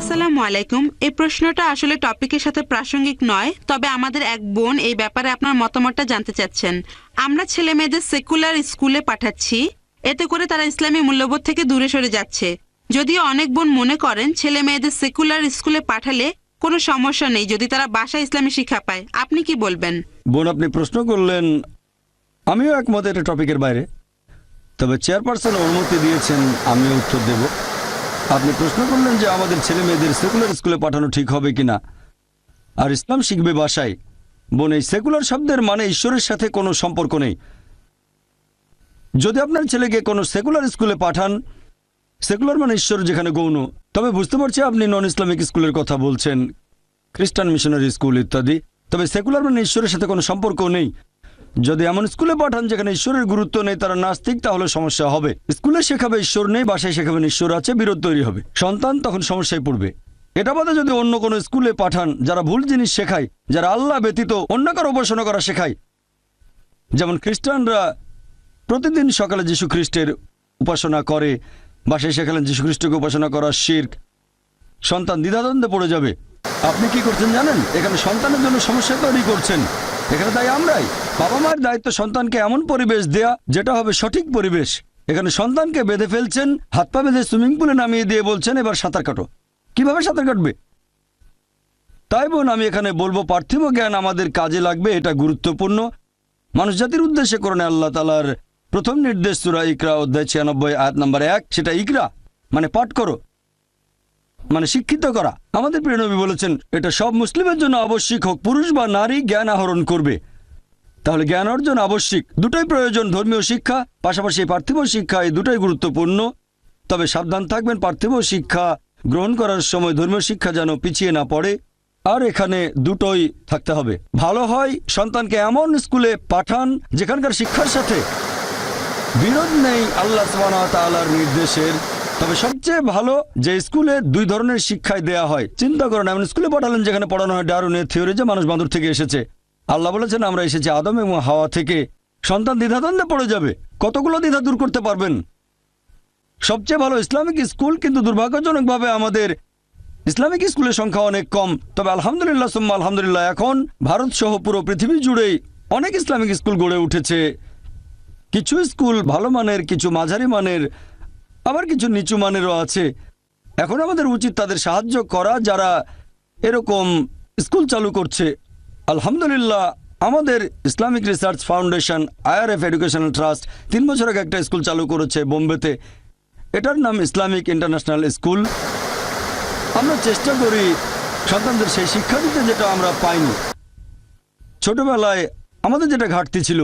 আসসালামু আলাইকুম। এই প্রশ্নটা আসলে টপিকের সাথে প্রাসঙ্গিক নয়, তবে আমাদের এক বোন এই ব্যাপারে আপনার মতামতটা জানতে চাচ্ছেন। আমরা ছেলে মেয়েদের সেকুলার স্কুলে পাঠাচ্ছি, এতে করে তারা ইসলামী মূল্যবোধ থেকে দূরে সরে যাচ্ছে। যদিও অনেক বোন মনে করেন ছেলে মেয়েদের সেকুলার স্কুলে পাঠালে কোনো সমস্যা নেই যদি তারা বাসায় ইসলামী শিক্ষা পায়। আপনি কি বলবেন? বোন, আপনি প্রশ্ন করলেন, আমিও একমত এটা টপিকের বাইরে, তবে চেয়ারপারসন অনুমতি দিয়েছেন, আমিও উত্তর দেব। আপনি প্রশ্ন করলেন যে আমাদের ছেলে মেয়েদের সেকুলার স্কুলে পাঠানো ঠিক হবে কিনা, আর ইসলাম শিখবে বাসায়। বোন, এই সেকুলার শব্দের মানে ঈশ্বরের সাথে কোনো সম্পর্ক নেই। যদি আপনার ছেলেকে কোনো সেকুলার স্কুলে পাঠান, সেকুলার মানে ঈশ্বর যেখানে গৌণ, তবে বুঝতে পারছি আপনি নন ইসলামিক স্কুলের কথা বলছেন, খ্রিস্টান মিশনারি স্কুল ইত্যাদি। তবে সেকুলার মানে ঈশ্বরের সাথে কোনো সম্পর্ক নেই। যদি এমন স্কুলে পাঠান যেখানে ঈশ্বরের গুরুত্ব নেই, তারা নাস্তিক, তাহলে সমস্যা হবে। স্কুলে শেখাবে ঈশ্বর নেই, বাসায় শেখাবেন ঈশ্বর আছে, বিরোধ তৈরি হবে, সন্তান তখন সমস্যায় পড়বে। এটা বাদে যদি অন্য কোনো স্কুলে পাঠান যারা ভুল জিনিস শেখায়, যারা আল্লাহ ব্যতীত অন্য কারো উপাসনা করা শেখায়, যেমন খ্রিস্টানরা প্রতিদিন সকালে যীশু খ্রিস্টের উপাসনা করে, বাসায় শেখালেন যীশু খ্রিস্টকে উপাসনা করা শিরক, সন্তান দ্বিধাদ্বন্দ্বে পড়ে যাবে। আপনি কি করছেন জানেন? এখানে সন্তানের জন্য সমস্যা তৈরি করছেন। এখানে তাই আমরাই, বাবা মায়ের দায়িত্ব সন্তানকে এমন পরিবেশ দেয়া যেটা হবে সঠিক পরিবেশ। এখানে সন্তানকে বেঁধে ফেলছেন, হাত পা বেঁধে সুইমিং পুলে নামিয়ে দিয়ে বলছেন এবার সাঁতার কাটো। কিভাবে সাঁতার কাটবে? তাই বোন, আমি এখানে বলবো পার্থিব জ্ঞান আমাদের কাজে লাগবে, এটা গুরুত্বপূর্ণ। মানুষ জাতির উদ্দেশ্যে কোরআনে আল্লাহ তাআলার প্রথম নির্দেশ সূরা ইকরা অধ্যায় 96 আয়াত নম্বর 1, সেটা ইকরা মানে পাঠ করো, মানে শিক্ষিত করা। আমাদের প্রিয় নবী বলেছেন এটা সব মুসলিমের জন্য আবশ্যিক, হোক পুরুষ বা নারী জ্ঞান আহরণ করবে। তাহলে জ্ঞান অর্জন আবশ্যিক, দুটোই প্রয়োজন, ধর্মীয় শিক্ষা পাশাপাশি পার্থিব শিক্ষা, এই দুটোই গুরুত্বপূর্ণ। তবে সাবধান থাকবেন পার্থিব শিক্ষা গ্রহণ করার সময় ধর্মীয় শিক্ষা যেন পিছিয়ে না পড়ে, আর এখানে দুটোই থাকতে হবে। ভালো হয় সন্তানকে এমন স্কুলে পাঠান যেখানকার শিক্ষার সাথে বিরোধ নেই আল্লাহ সুবহানাহু ওয়া তাআলার নির্দেশের। তবে সবচেয়ে ভালো যে স্কুলে দুই ধরনের শিক্ষায় দেয়া হয়। চিন্তা করেন, এমন স্কুলে পাঠালেন যেখানে পড়ানো হয় ডারউইনের থিওরি, যে মানুষ বাঁদর থেকে এসেছে। আল্লাহ বলেছেন আমরা এসেছি আদম এবং হাওয়া থেকে। সন্তান দ্বিধাদ্বন্দ্বে পড়ে যাবে, কতগুলো দ্বিধা দূর করতে পারবেন? সবচেয়ে ভালো ইসলামিক স্কুল, কিন্তু দুর্ভাগ্যজনকভাবে আমাদের ইসলামিক স্কুলের সংখ্যা অনেক কম। তবে আলহামদুলিল্লাহ সুম্মা আলহামদুলিল্লাহ, এখন ভারত সহ পুরো পৃথিবী জুড়েই অনেক ইসলামিক স্কুল গড়ে উঠেছে। কিছু স্কুল ভালো মানের, কিছু মাঝারি মানের, আবার কিছু নিচু মানেরও আছে। এখন আমাদের উচিত তাদের সাহায্য করা যারা এরকম স্কুল চালু করছে। আলহামদুলিল্লাহ, আমাদের Islamic research foundation IRF educational trust 3 বছর আগে একটা স্কুল চালু করেছে বোম্বেতে। এটার নাম ইসলামিক ইন্টারন্যাশনাল স্কুল। আমরা চেষ্টা করি সন্তানদের সেই শিক্ষা দিতে যেটা আমরা পাইনি ছোটবেলায়, আমাদের যেটা ঘাটতি ছিল।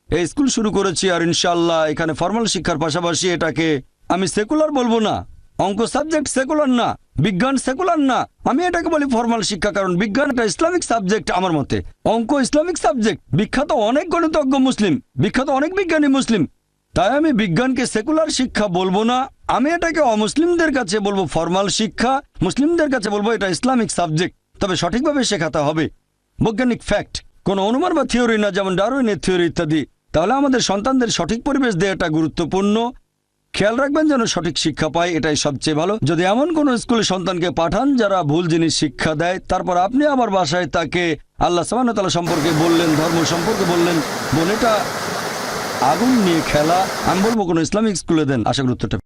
এই স্কুল শুরু করেছি, আর ইনশাআল্লাহ এখানে ফর্মাল শিক্ষার পাশাপাশি এটাকে আমি সেকুলার বলবো না। অঙ্ক সাবজেক্ট সেকুলার না, বিজ্ঞান সেকুলার না, আমি এটাকে বলি ফর্মাল শিক্ষা, কারণ বিজ্ঞান একটা ইসলামিক সাবজেক্ট আমার মতে। অঙ্ক ইসলামিক সাবজেক্ট, বিখ্যাত অনেক গণিতজ্ঞ মুসলিম, বিখ্যাত অনেক বিজ্ঞানী মুসলিম। তাই আমি বিজ্ঞানকে সেকুলার শিক্ষা বলবো না, আমি এটাকে অমুসলিমদের কাছে বলবো ফর্মাল শিক্ষা, মুসলিমদের কাছে বলবো এটা ইসলামিক সাবজেক্ট। তবে সঠিকভাবে শেখাতে হবে, বৈজ্ঞানিক ফ্যাক্ট, কোনো অনুমান বা থিওরি না, যেমন ডারউইনের থিওরি ইত্যাদি। তাহলে আমাদের সন্তানদের সঠিক পরিবেশ দেওয়াটা গুরুত্বপূর্ণ। খেয়াল রাখবেন যেন সঠিক শিক্ষা পায়, এটাই সবচেয়ে ভালো। যদি এমন কোনো স্কুলে সন্তানকে পাঠান যারা ভুল জিনিস শিক্ষা দেয়, তারপর আপনি আবার বাসায় তাকে আল্লাহ সুবহানাহু ওয়া তাআলা সম্পর্কে বললেন, ধর্ম সম্পর্কে বললেন, বোন এটা আগুন নিয়ে খেলা। আমি বলবো কোনো ইসলামিক স্কুলে দেন, আশা করি উত্তরটা